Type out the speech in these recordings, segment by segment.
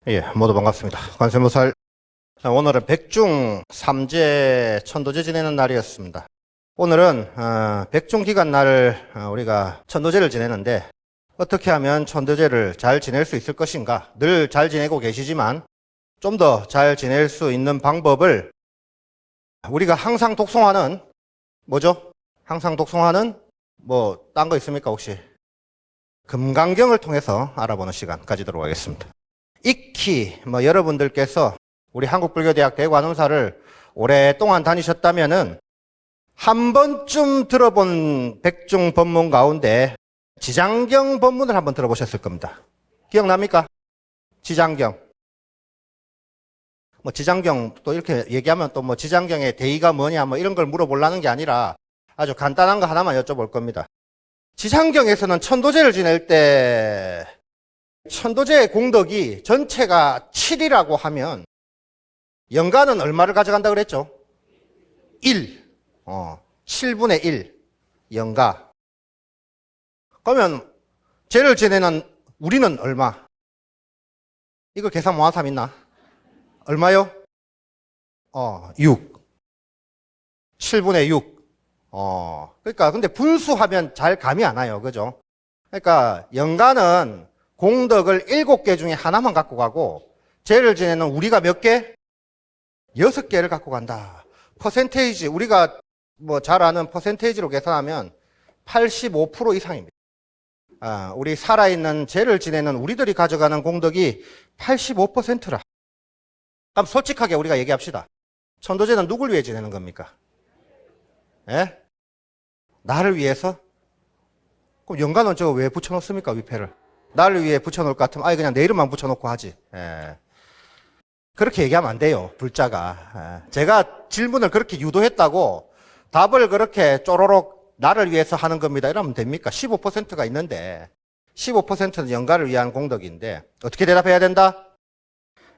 예, 모두 반갑습니다. 관세음보살. 오늘은 백중 삼재 천도제 지내는 날이었습니다. 오늘은 백중 기간 날 우리가 천도제를 지내는데 어떻게 하면 천도제를 잘 지낼 수 있을 것인가? 늘 잘 지내고 계시지만 좀 더 잘 지낼 수 있는 방법을 우리가 항상 독송하는 뭐죠? 항상 독송하는 뭐 딴 거 있습니까 혹시? 금강경을 통해서 알아보는 시간 가지도록 하겠습니다. 익히 여러분들께서 우리 한국불교대학 대관음사를 오랫동안 다니셨다면은 한 번쯤 들어본 백중 법문 가운데 지장경 법문을 한번 들어보셨을 겁니다. 기억납니까? 지장경. 지장경 또 이렇게 얘기하면 또 지장경의 대의가 뭐냐 이런 걸 물어보려는 게 아니라 아주 간단한 거 하나만 여쭤볼 겁니다. 지장경에서는 천도제를 지낼 때 천도제의 공덕이 전체가 7이라고 하면 연간은 얼마를 가져간다 그랬죠? 1. 7분의 1. 연가. 그러면 제를 지내는 우리는 얼마? 이거 계산 뭐하는 사람 있나? 얼마요? 6. 7분의 6. 그러니까 근데 분수하면 잘 감이 안 와요. 그죠? 그러니까 연간은 공덕을 7개 중에 하나만 갖고 가고 제를 지내는 우리가 몇 개? 6개를 갖고 간다. 퍼센테이지 우리가 잘 아는 퍼센테이지로 계산하면 85% 이상입니다. 우리 살아있는 제를 지내는 우리들이 가져가는 공덕이 85%라. 그럼 솔직하게 우리가 얘기합시다. 천도제는 누굴 위해 지내는 겁니까? 예? 나를 위해서? 그럼 연간은 저거 왜 붙여놓습니까? 위패를. 나를 위해 붙여놓을 것 같으면 그냥 내 이름만 붙여놓고 하지. 예. 그렇게 얘기하면 안 돼요. 불자가. 제가 질문을 그렇게 유도했다고 답을 그렇게 쪼로록 나를 위해서 하는 겁니다. 이러면 됩니까? 15%가 있는데 15%는 연간을 위한 공덕인데 어떻게 대답해야 된다?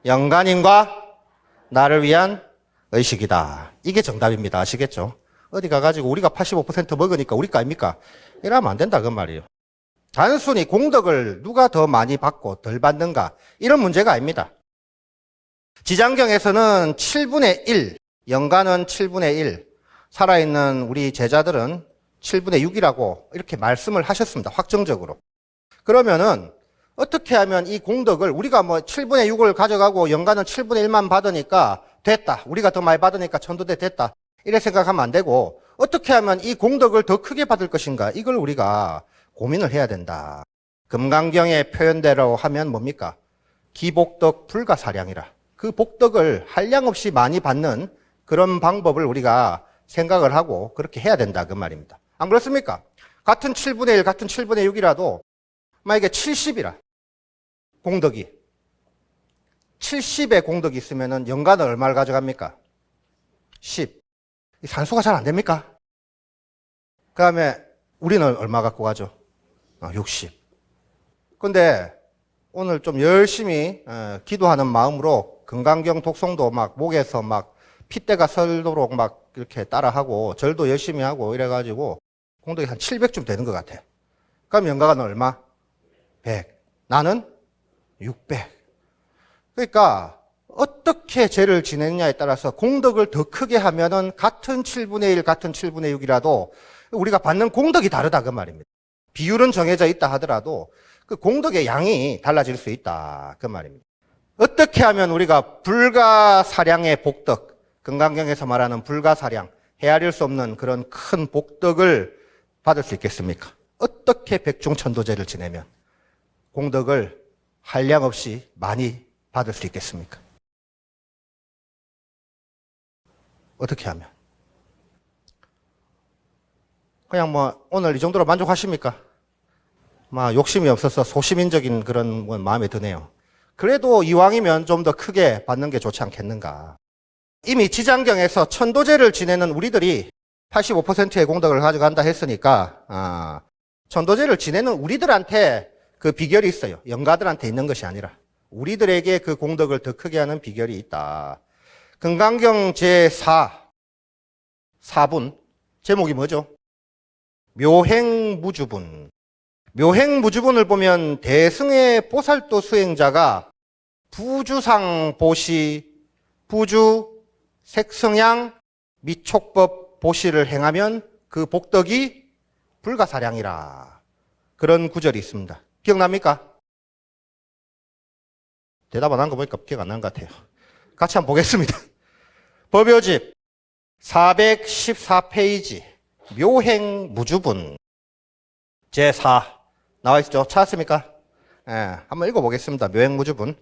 연간인과 나를 위한 의식이다. 이게 정답입니다. 아시겠죠? 어디 가가지고 우리가 85% 먹으니까 우리 거 아닙니까? 이러면 안 된다 그 말이에요. 단순히 공덕을 누가 더 많이 받고 덜 받는가 이런 문제가 아닙니다. 지장경에서는 7분의 1, 연간은 7분의 1, 살아있는 우리 제자들은 7분의 6이라고 이렇게 말씀을 하셨습니다. 확정적으로. 그러면은 어떻게 하면 이 공덕을 우리가 7분의 6을 가져가고 연간은 7분의 1만 받으니까 됐다. 우리가 더 많이 받으니까 천도제 됐다. 이래 생각하면 안 되고 어떻게 하면 이 공덕을 더 크게 받을 것인가 이걸 우리가 고민을 해야 된다. 금강경의 표현대로 하면 뭡니까? 기복덕 불가사량이라. 그 복덕을 한량없이 많이 받는 그런 방법을 우리가 생각을 하고 그렇게 해야 된다 그 말입니다. 안 그렇습니까? 같은 7분의 1, 같은 7분의 6이라도 만약에 70이라 공덕이 70의 공덕이 있으면 연간을 얼마를 가져갑니까? 10. 산수가 잘 안 됩니까? 그 다음에 우리는 얼마 갖고 가죠? 60. 근데 오늘 좀 열심히 기도하는 마음으로 금강경 독송도 목에서 핏대가 설도록 이렇게 따라하고 절도 열심히 하고 이래가지고 공덕이 한 700쯤 되는 것 같아. 그럼 연가가 얼마? 100. 나는 600. 그러니까 어떻게 제를 지내느냐에 따라서 공덕을 더 크게 하면은 같은 7분의 1, 같은 7분의 6이라도 우리가 받는 공덕이 다르다 그 말입니다. 비율은 정해져 있다 하더라도 그 공덕의 양이 달라질 수 있다 그 말입니다. 어떻게 하면 우리가 불가사량의 복덕, 금강경에서 말하는 불가사량, 헤아릴 수 없는 그런 큰 복덕을 받을 수 있겠습니까? 어떻게 백중천도제를 지내면 공덕을 한량없이 많이 받을 수 있겠습니까? 어떻게 하면? 그냥 오늘 이 정도로 만족하십니까? 욕심이 없어서 소시민적인 그런 마음에 드네요. 그래도 이왕이면 좀 더 크게 받는 게 좋지 않겠는가. 이미 지장경에서 천도제를 지내는 우리들이 85%의 공덕을 가져간다 했으니까 천도제를 지내는 우리들한테 그 비결이 있어요. 영가들한테 있는 것이 아니라 우리들에게 그 공덕을 더 크게 하는 비결이 있다. 금강경 제4 4분 제목이 뭐죠? 묘행무주분. 묘행무주분을 보면 대승의 보살도 수행자가 부주상 보시, 부주, 색성향, 미촉법 보시를 행하면 그 복덕이 불가사량이라. 그런 구절이 있습니다. 기억납니까? 대답 안 한 거 보니까 기억 안 난 것 같아요. 같이 한번 보겠습니다. 법요집 414페이지 묘행무주분 제4 나와 있죠? 찾았습니까? 예, 한번 읽어보겠습니다. 묘행무주분.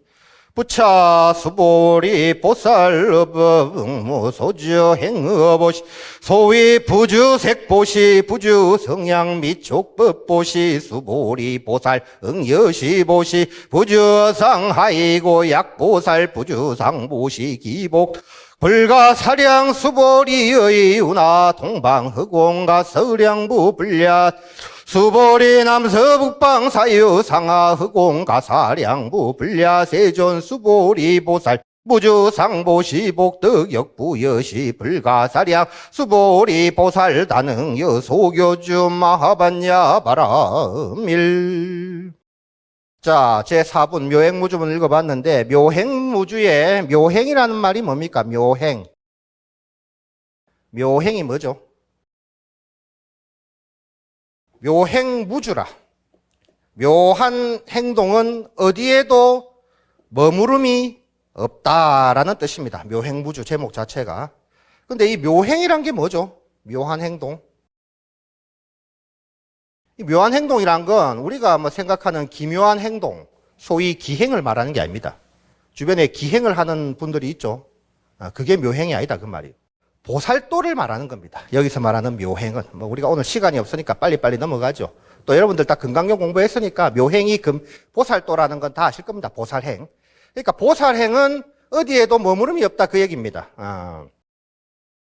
부차 수보리 보살업무소주 행업보시 소위 부주색보시 부주성향 미촉법보시 수보리 보살 응여시보시 부주상하이고 약보살 부주상보시 기복 불가사량 수보리의 운하 동방허공가 서량부 불야 수보리 남서북방 사유 상하 허공가 사량부 불야 세존 수보리 보살 무주상보시 복덕역 부여시 불가사량 수보리 보살 단응여 소교주 마하반야 바라밀. 자, 제4분 묘행무주분 읽어봤는데 묘행무주의 묘행이라는 말이 뭡니까? 묘행. 묘행이 뭐죠? 묘행무주라. 묘한 행동은 어디에도 머무름이 없다라는 뜻입니다. 묘행무주 제목 자체가. 근데 이 묘행이란 게 뭐죠? 묘한 행동. 이 묘한 행동이란 건 우리가 뭐 생각하는 기묘한 행동, 소위 기행을 말하는 게 아닙니다. 주변에 기행을 하는 분들이 있죠. 그게 묘행이 아니다 그 말이에요. 보살도를 말하는 겁니다. 여기서 말하는 묘행은 뭐 우리가 오늘 시간이 없으니까 빨리빨리 넘어가죠. 또 여러분들 다 금강경 공부했으니까 묘행이 보살도라는 건 다 아실 겁니다. 보살행. 그러니까 보살행은 어디에도 머무름이 없다 그 얘기입니다.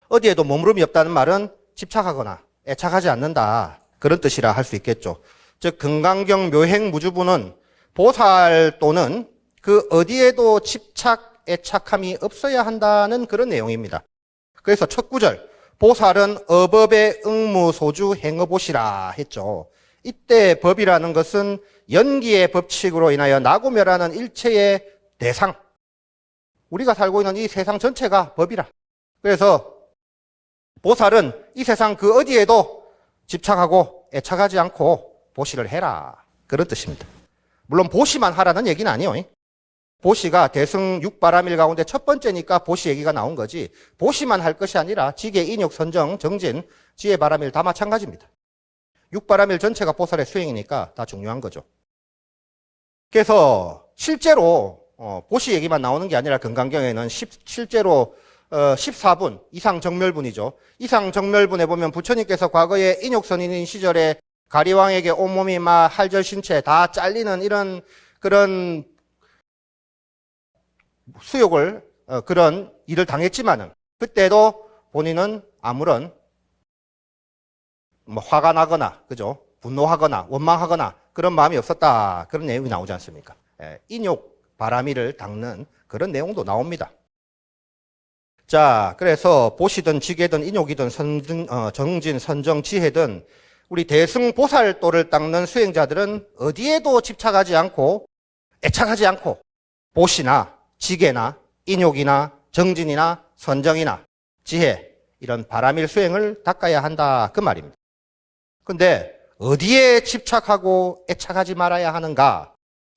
어디에도 머무름이 없다는 말은 집착하거나 애착하지 않는다. 그런 뜻이라 할 수 있겠죠. 즉 금강경 묘행무주분은 보살도는 그 어디에도 집착, 애착함이 없어야 한다는 그런 내용입니다. 그래서 첫 구절 보살은 어법의 응무소주 행어보시라 했죠. 이때 법이라는 것은 연기의 법칙으로 인하여 나고 멸하는 일체의 대상, 우리가 살고 있는 이 세상 전체가 법이라. 그래서 보살은 이 세상 그 어디에도 집착하고 애착하지 않고 보시를 해라. 그런 뜻입니다. 물론 보시만 하라는 얘기는 아니에요. 보시가 대승 육바라밀 가운데 첫 번째니까 보시 얘기가 나온 거지, 보시만 할 것이 아니라 지계, 인욕, 선정, 정진, 지혜바라밀 다 마찬가지입니다. 육바라밀 전체가 보살의 수행이니까 다 중요한 거죠. 그래서 실제로 보시 얘기만 나오는 게 아니라 금강경에는 실제로 14분 이상정멸분이죠. 이상정멸분에 보면 부처님께서 과거에 인욕선인인 시절에 가리왕에게 온몸이 막 할절신체 다 잘리는 이런 그런 수욕을 그런 일을 당했지만은 그때도 본인은 아무런 뭐 화가 나거나 그죠? 분노하거나 원망하거나 그런 마음이 없었다. 그런 내용이 나오지 않습니까? 인욕 바라미를 닦는 그런 내용도 나옵니다. 자, 그래서 보시든 지계든 인욕이든 정진, 선정, 지혜든 우리 대승보살도를 닦는 수행자들은 어디에도 집착하지 않고 애착하지 않고 보시나 지계나 인욕이나 정진이나 선정이나 지혜 이런 바라밀 수행을 닦아야 한다 그 말입니다. 근데 어디에 집착하고 애착하지 말아야 하는가?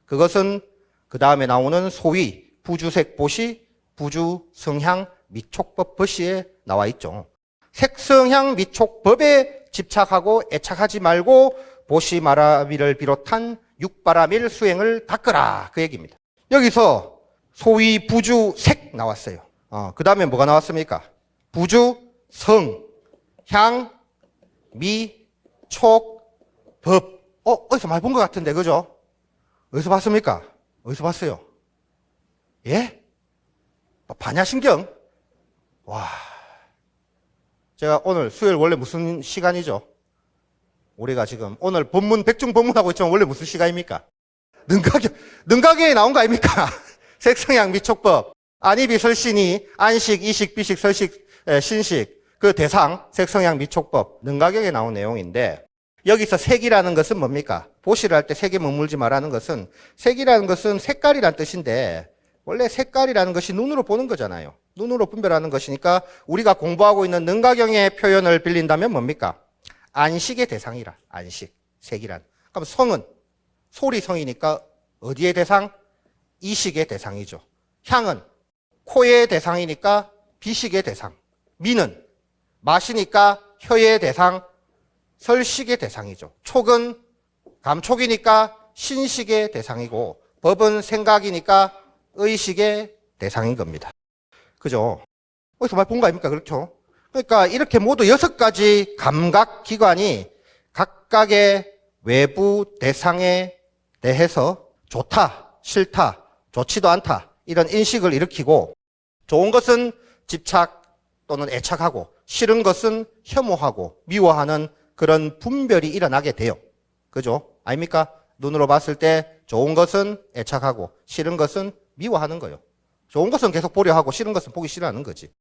그것은 그 다음에 나오는 소위 부주색 보시, 부주성향 미촉법 버시에 나와 있죠. 색성향 미촉법에 집착하고 애착하지 말고 보시 마라밀을 비롯한 육바라밀 수행을 닦으라 그 얘기입니다. 여기서 소위 부주색 나왔어요. 그 다음에 뭐가 나왔습니까? 부주성, 향, 미, 촉, 법. 어디서 많이 본 것 같은데 그죠? 어디서 봤습니까? 어디서 봤어요? 예? 반야신경? 와, 제가 오늘 수요일 원래 무슨 시간이죠? 우리가 지금 오늘 본문 백중 본문하고 있지만 원래 무슨 시간입니까? 능가경에 나온 거 아닙니까? 색성향 미촉법, 안이비설신이 안식, 이식, 비식, 설식, 신식 그 대상 색성향 미촉법 능가경에 나온 내용인데 여기서 색이라는 것은 뭡니까? 보시를 할 때 색에 머물지 말라는 것은 색이라는 것은 색깔이란 뜻인데 원래 색깔이라는 것이 눈으로 보는 거잖아요. 눈으로 분별하는 것이니까 우리가 공부하고 있는 능가경의 표현을 빌린다면 뭡니까? 안식의 대상이라. 안식, 색이란. 그럼 성은 소리 성이니까 어디의 대상? 이식의 대상이죠. 향은 코의 대상이니까 비식의 대상. 미는 맛이니까 혀의 대상, 설식의 대상이죠. 촉은 감촉이니까 신식의 대상이고 법은 생각이니까 의식의 대상인 겁니다. 그죠? 어디서 많이 본 거 아닙니까? 그렇죠? 그러니까 이렇게 모두 6가지 감각 기관이 각각의 외부 대상에 대해서 좋다, 싫다, 좋지도 않다 이런 인식을 일으키고 좋은 것은 집착 또는 애착하고 싫은 것은 혐오하고 미워하는 그런 분별이 일어나게 돼요. 그죠? 아닙니까? 눈으로 봤을 때 좋은 것은 애착하고 싫은 것은 미워하는 거예요. 좋은 것은 계속 보려 하고 싫은 것은 보기 싫어하는 거지.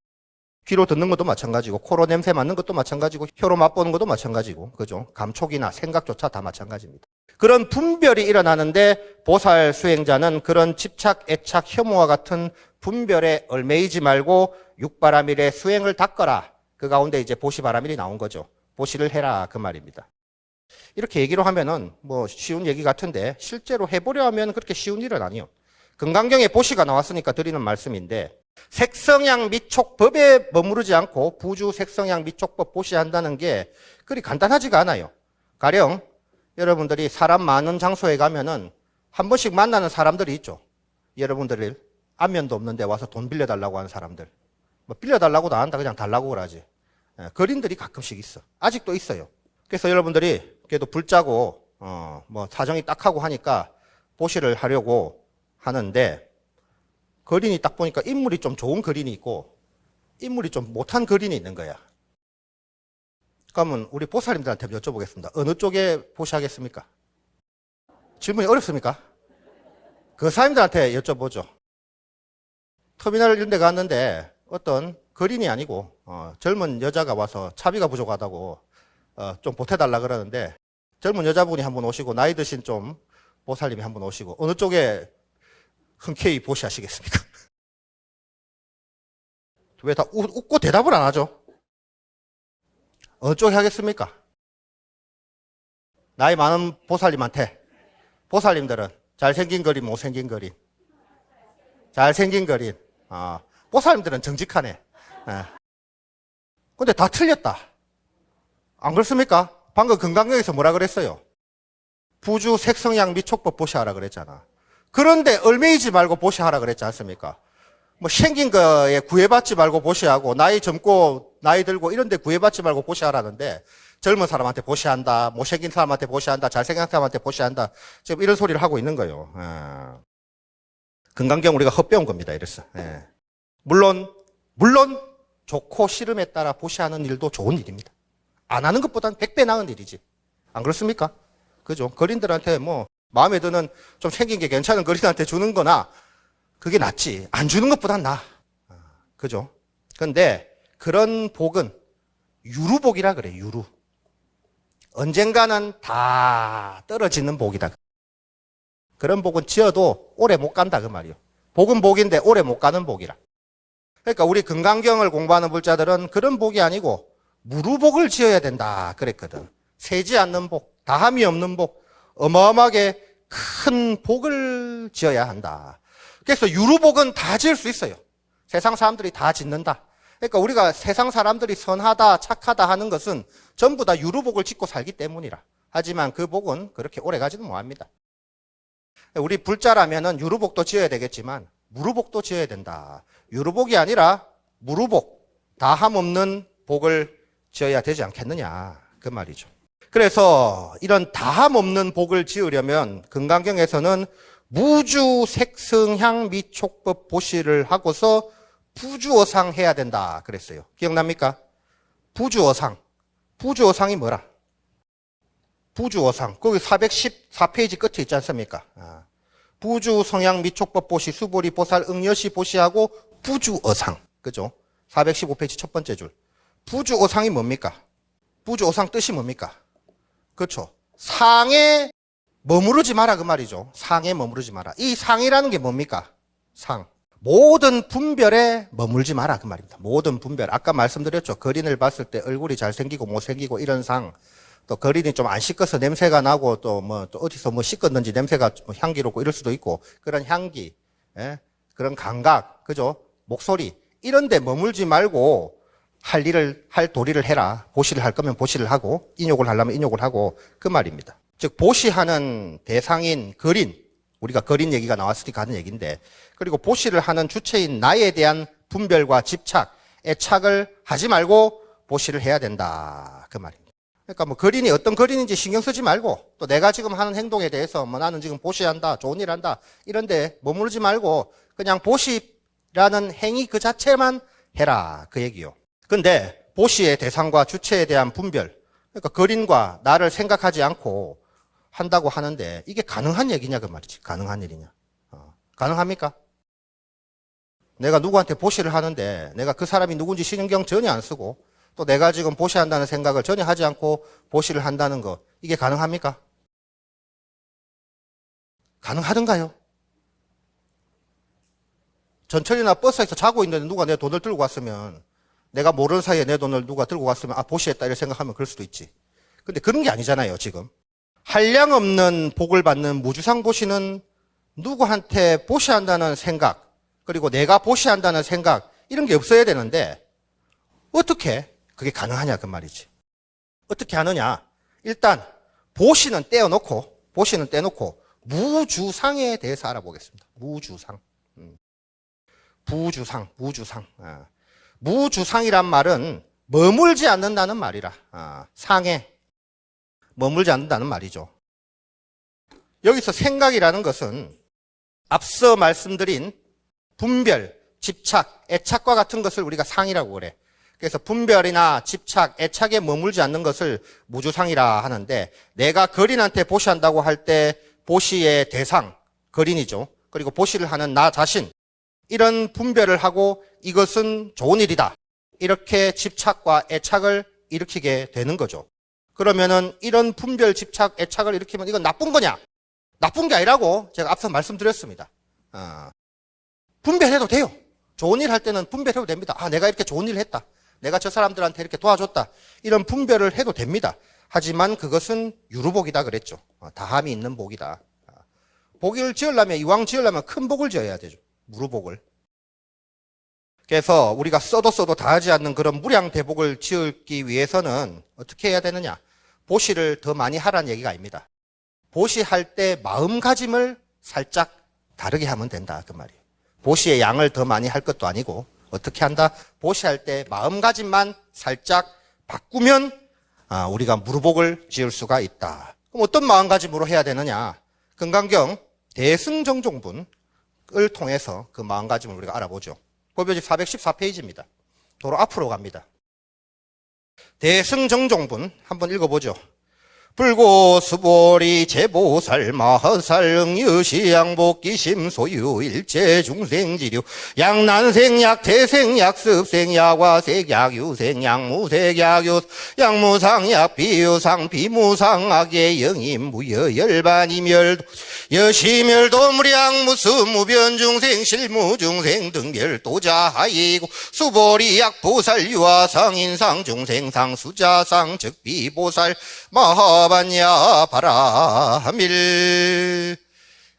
귀로 듣는 것도 마찬가지고 코로 냄새 맡는 것도 마찬가지고 혀로 맛보는 것도 마찬가지고 그죠? 감촉이나 생각조차 다 마찬가지입니다. 그런 분별이 일어나는데 보살 수행자는 그런 집착, 애착, 혐오와 같은 분별에 얽매이지 말고 육바라밀의 수행을 닦아라. 그 가운데 이제 보시바라밀이 나온 거죠. 보시를 해라 그 말입니다. 이렇게 얘기로 하면은 뭐 쉬운 얘기 같은데 실제로 해보려 하면 그렇게 쉬운 일은 아니에요. 금강경에 보시가 나왔으니까 드리는 말씀인데 색성양 미촉법에 머무르지 않고 부주 색성양 미촉법 보시한다는 게 그리 간단하지가 않아요. 가령 여러분들이 사람 많은 장소에 가면은 한 번씩 만나는 사람들이 있죠. 여러분들이 안면도 없는데 와서 돈 빌려달라고 하는 사람들. 뭐 빌려달라고도 안 한다. 그냥 달라고 그러지. 거린들이 가끔씩 있어. 아직도 있어요. 그래서 여러분들이 그래도 불자고 뭐 사정이 딱하고 하니까 보시를 하려고 하는데 거린이 딱 보니까 인물이 좀 좋은 거린이 있고 인물이 좀 못한 거린이 있는 거야. 그러면 우리 보살님들한테 여쭤보겠습니다. 어느 쪽에 보시하겠습니까? 질문이 어렵습니까? 그 사람들한테 여쭤보죠. 터미널 이런 데 갔는데 어떤 거린이 아니고 젊은 여자가 와서 차비가 부족하다고 좀 보태달라 그러는데 젊은 여자분이 한번 오시고 나이 드신 좀 보살님이 한번 오시고 어느 쪽에 흔쾌히 보시하시겠습니까? 왜 다 웃고 대답을 안 하죠? 어느 쪽에 하겠습니까? 나이 많은 보살님한테 보살님들은 잘생긴 거린 못생긴 거린 잘생긴 거린 보살님들은 정직하네. 근데 다 틀렸다. 안 그렇습니까? 방금 금강경에서 뭐라 그랬어요? 부주 색성양 미촉법 보시하라 그랬잖아. 그런데 얽매이지 말고 보시하라 그랬지 않습니까? 뭐 생긴 거에 구애받지 말고 보시하고 나이 젊고 나이 들고 이런 데 구애받지 말고 보시하라는데 젊은 사람한테 보시한다. 못생긴 사람한테 보시한다. 잘생긴 사람한테 보시한다. 지금 이런 소리를 하고 있는 거예요. 금강경 우리가 헛배운 겁니다. 이랬어. 물론 좋고 싫음에 따라 보시하는 일도 좋은 일입니다. 안 하는 것보다는 100배 나은 일이지. 안 그렇습니까? 그죠? 거린들한테 뭐 마음에 드는 좀 생긴 게 괜찮은 거린한테 주는 거나 그게 낫지. 안 주는 것보단 나아. 그죠? 근데 그런 복은 유루복이라 그래. 유루. 언젠가는 다 떨어지는 복이다. 그런 복은 지어도 오래 못 간다 그 말이요. 복은 복인데 오래 못 가는 복이라. 그러니까 우리 금강경을 공부하는 불자들은 그런 복이 아니고 무루복을 지어야 된다 그랬거든. 세지 않는 복, 다함이 없는 복, 어마어마하게 큰 복을 지어야 한다. 그래서 유루복은 다 지을 수 있어요. 세상 사람들이 다 짓는다. 그러니까 우리가 세상 사람들이 선하다, 착하다 하는 것은 전부 다 유루복을 짓고 살기 때문이라. 하지만 그 복은 그렇게 오래 가지는 못합니다. 우리 불자라면은 유루복도 지어야 되겠지만 무루복도 지어야 된다. 유루복이 아니라 무루복, 다함 없는 복을 지어야 되지 않겠느냐 그 말이죠. 그래서 이런 다함 없는 복을 지으려면 금강경에서는 무주 색성향 미촉법 보시를 하고서 부주어상 해야 된다 그랬어요. 기억납니까? 부주어상. 부주어상이 뭐라? 부주어상. 거기 414페이지 끝에 있지 않습니까? 부주 성향 미촉법 보시 수보리 보살 응여시 보시하고 부주어상. 그죠? 415페이지 첫 번째 줄. 부주어상이 뭡니까? 부주어상 뜻이 뭡니까? 그렇죠. 상에 머무르지 마라 그 말이죠. 상에 머무르지 마라. 이 상이라는 게 뭡니까? 상. 모든 분별에 머물지 마라 그 말입니다. 모든 분별. 아까 말씀드렸죠. 거린을 봤을 때 얼굴이 잘생기고 못생기고 이런 상, 또 거린이 좀 안 씻어서 냄새가 나고 또 또 어디서 씻었는지 냄새가 향기롭고 이럴 수도 있고 그런 향기, 예? 그런 감각, 그죠? 목소리 이런 데 머물지 말고 할 도리를 해라. 보시를 할 거면 보시를 하고 인욕을 하려면 인욕을 하고 그 말입니다. 즉 보시하는 대상인 거린, 우리가 거린 얘기가 나왔으니까 하는 얘기인데, 그리고 보시를 하는 주체인 나에 대한 분별과 집착, 애착을 하지 말고 보시를 해야 된다 그 말입니다. 그러니까 뭐 거린이 어떤 거린인지 신경 쓰지 말고, 또 내가 지금 하는 행동에 대해서 뭐 나는 지금 보시한다, 좋은 일 한다 이런데 머무르지 말고 그냥 보시라는 행위 그 자체만 해라 그 얘기요. 근데 보시의 대상과 주체에 대한 분별, 그러니까 거린과 나를 생각하지 않고 한다고 하는데 이게 가능한 얘기냐 그 말이지. 가능한 일이냐. 가능합니까? 내가 누구한테 보시를 하는데 내가 그 사람이 누군지 신경 전혀 안 쓰고 또 내가 지금 보시한다는 생각을 전혀 하지 않고 보시를 한다는 거, 이게 가능합니까? 가능하던가요? 전철이나 버스에서 자고 있는데 누가 내 돈을 들고 왔으면, 내가 모르는 사이에 내 돈을 누가 들고 왔으면 보시했다 이렇게 생각하면 그럴 수도 있지. 근데 그런 게 아니잖아요 지금. 한량없는 복을 받는 무주상 보시는 누구한테 보시한다는 생각, 그리고 내가 보시한다는 생각 이런 게 없어야 되는데 어떻게 그게 가능하냐 그 말이지. 어떻게 하느냐. 일단 보시는 떼어놓고 무주상에 대해서 알아보겠습니다. 무주상. 부주상, 무주상. 무주상이란 말은 머물지 않는다는 말이라. 상에 머물지 않는다는 말이죠. 여기서 생각이라는 것은 앞서 말씀드린 분별, 집착, 애착과 같은 것을 우리가 상이라고 그래. 그래서 분별이나 집착, 애착에 머물지 않는 것을 무주상이라 하는데, 내가 거린한테 보시한다고 할 때 보시의 대상, 거린이죠. 그리고 보시를 하는 나 자신, 이런 분별을 하고 이것은 좋은 일이다, 이렇게 집착과 애착을 일으키게 되는 거죠. 그러면은 이런 분별, 집착, 애착을 일으키면 이건 나쁜 거냐? 나쁜 게 아니라고 제가 앞서 말씀드렸습니다. 분별해도 돼요. 좋은 일 할 때는 분별해도 됩니다. 내가 이렇게 좋은 일을 했다, 내가 저 사람들한테 이렇게 도와줬다, 이런 분별을 해도 됩니다. 하지만 그것은 유루복이다 그랬죠. 다함이 있는 복이다. 복을 지으려면, 이왕 지으려면 큰 복을 지어야 되죠. 무루복을. 그래서 우리가 써도 다 하지 않는 그런 무량대복을 지을기 위해서는 어떻게 해야 되느냐. 보시를 더 많이 하라는 얘기가 아닙니다. 보시할 때 마음가짐을 살짝 다르게 하면 된다 그 말이에요. 보시의 양을 더 많이 할 것도 아니고, 어떻게 한다? 보시할 때 마음가짐만 살짝 바꾸면 우리가 무루복을 지을 수가 있다. 그럼 어떤 마음가짐으로 해야 되느냐? 금강경 대승정종분을 통해서 그 마음가짐을 우리가 알아보죠. 법요집 414페이지입니다. 도로 앞으로 갑니다. 대승정종분 한번 읽어보죠. 불고수보리 제보살 마하살 응유시양복기심 소유 일체중생지류 양난생약 태생약 습생약 와색약 유생약 무색약 약무상약 비유상 비무상악의 영임 무여열반이멸도 여시멸도 무량무수 무변중생 실무중생 등별도자하이고 수보리약 보살 유화상 인상 중생상 수자상 즉비보살 마하반야 바라밀.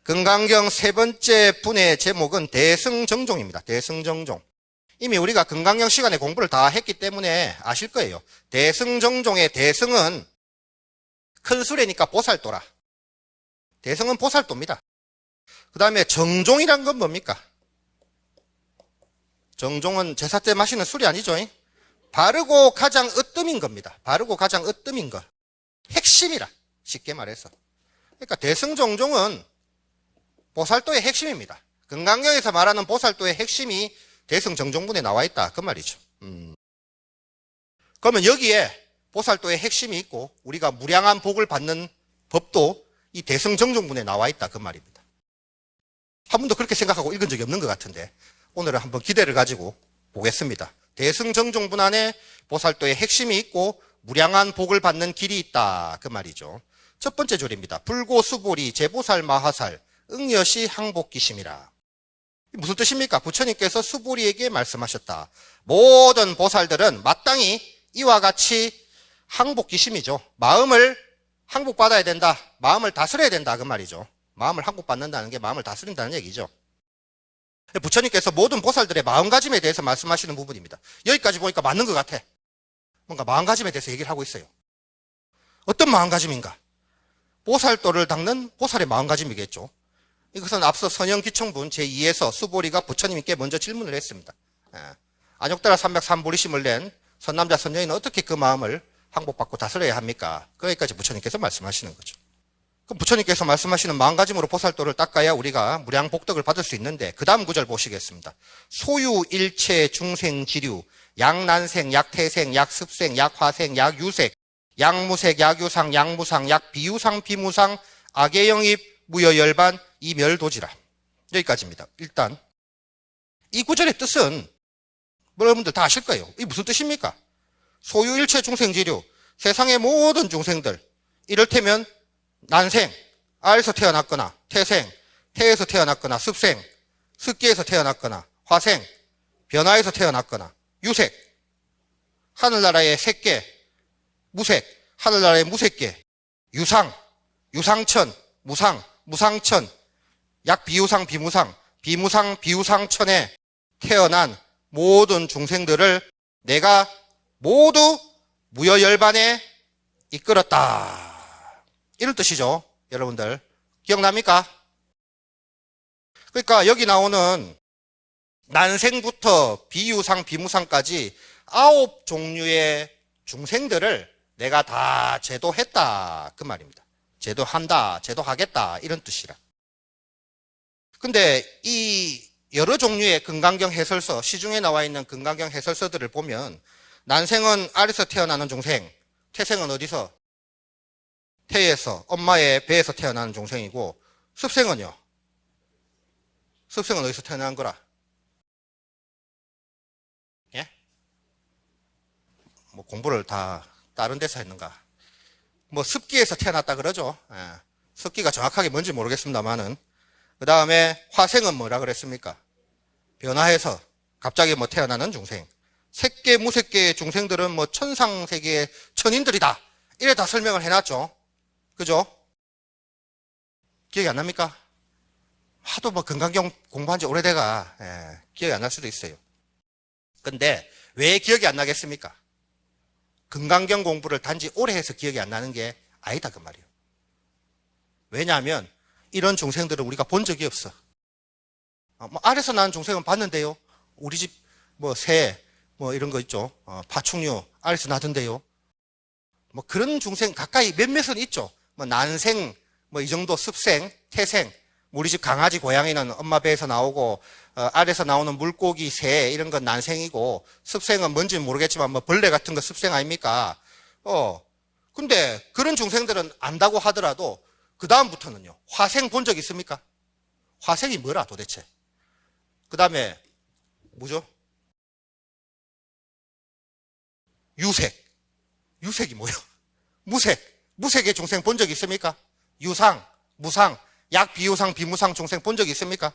금강경 세 번째 분의 제목은 대승정종입니다. 대승정종. 이미 우리가 금강경 시간에 공부를 다 했기 때문에 아실 거예요. 대승정종의 대승은 큰 수레니까 보살도라. 대승은 보살도입니다. 그 다음에 정종이란 건 뭡니까? 정종은 제사 때 마시는 술이 아니죠. 바르고 가장 으뜸인 겁니다. 바르고 가장 으뜸인 것. 핵심이라, 쉽게 말해서. 그러니까 대승정종은 보살도의 핵심입니다. 금강경에서 말하는 보살도의 핵심이 대승정종분에 나와 있다 그 말이죠. 그러면 여기에 보살도의 핵심이 있고 우리가 무량한 복을 받는 법도 이 대승정종분에 나와 있다 그 말입니다. 한 번도 그렇게 생각하고 읽은 적이 없는 것 같은데 오늘은 한번 기대를 가지고 보겠습니다. 대승정종분 안에 보살도의 핵심이 있고 무량한 복을 받는 길이 있다 그 말이죠. 첫 번째 줄입니다. 불고수보리 제보살 마하살 응여시 항복기심이라. 무슨 뜻입니까? 부처님께서 수보리에게 말씀하셨다. 모든 보살들은 마땅히 이와 같이 항복기심이죠. 마음을 항복받아야 된다. 마음을 다스려야 된다. 그 말이죠. 마음을 항복받는다는 게 마음을 다스린다는 얘기죠. 부처님께서 모든 보살들의 마음가짐에 대해서 말씀하시는 부분입니다. 여기까지 보니까 맞는 것 같아. 뭔가 마음가짐에 대해서 얘기를 하고 있어요. 어떤 마음가짐인가? 보살도를 닦는 보살의 마음가짐이겠죠. 이것은 앞서 선영기청분 제2에서 수보리가 부처님께 먼저 질문을 했습니다. 안욕따라 303보리심을 낸 선남자 선녀인은 어떻게 그 마음을 항복받고 다스려야 합니까? 거기까지 부처님께서 말씀하시는 거죠. 그럼 부처님께서 말씀하시는 마음가짐으로 보살도를 닦아야 우리가 무량복덕을 받을 수 있는데 그 다음 구절 보시겠습니다. 소유일체 중생지류 약난생, 약태생, 약습생, 약화생, 약유색, 약무색, 약유상, 약무상, 약비유상, 비무상, 악의영입, 무여열반, 이멸도지라. 여기까지입니다. 일단 이 구절의 뜻은 여러분들 다 아실 거예요. 이게 무슨 뜻입니까? 소유일체 중생지류, 세상의 모든 중생들, 이를테면 난생, 알에서 태어났거나 태생, 태에서 태어났거나 습생, 습기에서 태어났거나 화생, 변화에서 태어났거나 유색, 하늘나라의 색계, 무색, 하늘나라의 무색계, 유상, 유상천, 무상, 무상천, 약비유상, 비무상, 비무상, 비유상천에 태어난 모든 중생들을 내가 모두 무여열반에 이끌었다. 이런 뜻이죠. 여러분들 기억납니까? 그러니까 여기 나오는 난생부터 비유상, 비무상까지 9종류의 중생들을 내가 다 제도했다. 그 말입니다. 제도한다, 제도하겠다. 이런 뜻이라. 근데 이 여러 종류의 금강경 해설서, 시중에 나와 있는 금강경 해설서들을 보면 난생은 알에서 태어나는 중생, 태생은 어디서? 태에서, 엄마의 배에서 태어나는 중생이고, 습생은요? 습생은 어디서 태어난 거라? 예? 뭐 공부를 다 다른 데서 했는가? 뭐 습기에서 태어났다 그러죠. 예. 습기가 정확하게 뭔지 모르겠습니다만은. 그 다음에 화생은 뭐라 그랬습니까? 변화해서 갑자기 뭐 태어나는 중생. 색계, 무색계의 중생들은 뭐 천상세계의 천인들이다. 이래 다 설명을 해놨죠. 그죠? 기억이 안 납니까? 하도 뭐 금강경 공부한 지 오래돼가 기억이 안 날 수도 있어요. 근데 왜 기억이 안 나겠습니까? 금강경 공부를 단지 오래 해서 기억이 안 나는 게 아니다 그 말이에요. 왜냐하면 이런 중생들은 우리가 본 적이 없어. 뭐 알에서 나는 중생은 봤는데요. 우리 집 뭐 새 뭐 이런 거 있죠. 파충류 알에서 나던데요. 뭐 그런 중생 가까이 몇몇은 있죠. 뭐 난생 뭐 이 정도 습생, 태생, 우리 집 강아지 고양이는 엄마 배에서 나오고 알에서 나오는 물고기 새 이런 건 난생이고 습생은 뭔지는 모르겠지만 뭐 벌레 같은 거 습생 아닙니까? 근데 그런 중생들은 안다고 하더라도 그 다음부터는요. 화생 본 적 있습니까? 화생이 뭐라 도대체? 그 다음에 뭐죠? 유색. 유색이 뭐예요? 무색. 무색의 중생 본 적 있습니까? 유상, 무상, 약비유상, 비무상 중생 본 적 있습니까?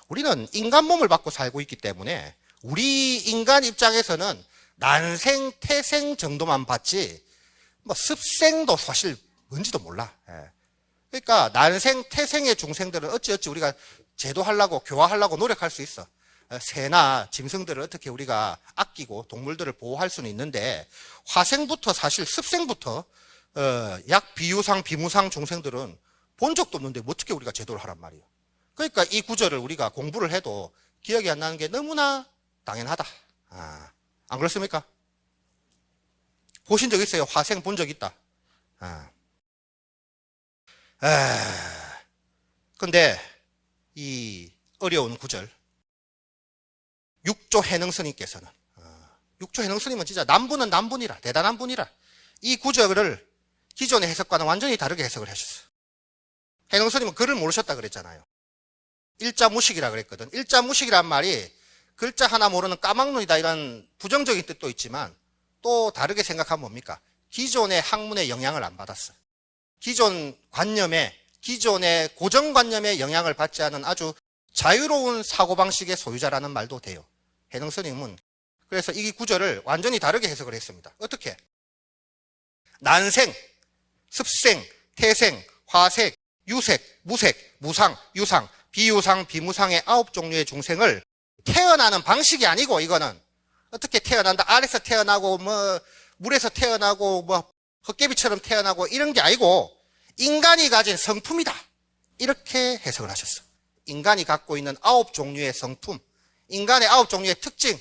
우리는 인간 몸을 받고 살고 있기 때문에 우리 인간 입장에서는 난생, 태생 정도만 봤지 뭐 습생도 사실 뭔지도 몰라. 그러니까 난생, 태생의 중생들은 어찌어찌 우리가 제도하려고 교화하려고 노력할 수 있어. 새나 짐승들을 어떻게 우리가 아끼고 동물들을 보호할 수는 있는데 화생부터 사실 습생부터 약비유상, 비무상 중생들은 본 적도 없는데 어떻게 우리가 제도를 하란 말이에요. 그러니까 이 구절을 우리가 공부를 해도 기억이 안 나는 게 너무나 당연하다. 안 그렇습니까? 보신 적 있어요? 화생 본 적 있다. 근데 이 어려운 구절 육조 해능스님께서는 육조 해능스님은 진짜 남분은 남분이라 대단한 분이라 이 구절을 기존의 해석과는 완전히 다르게 해석을 하셨어요. 해능스님은 글을 모르셨다 그랬잖아요. 일자무식이라 그랬거든. 일자무식이란 말이 글자 하나 모르는 까막눈이다 이런 부정적인 뜻도 있지만 또 다르게 생각하면 뭡니까? 기존의 학문의 영향을 안 받았어요. 기존 관념에 기존의 고정관념에 영향을 받지 않은 아주 자유로운 사고방식의 소유자라는 말도 돼요. 해능 스님은. 그래서 이 구절을 완전히 다르게 해석을 했습니다. 어떻게? 난생, 습생, 태생, 화색, 유색, 무색, 무상, 유상, 비유상, 비무상의 9종류의 중생을 태어나는 방식이 아니고, 이거는 어떻게 태어난다, 알에서 태어나고 물에서 태어나고 헛개비처럼 태어나고 이런 게 아니고 인간이 가진 성품이다, 이렇게 해석을 하셨어요. 인간이 갖고 있는 9종류의 성품, 인간의 9종류의 특징,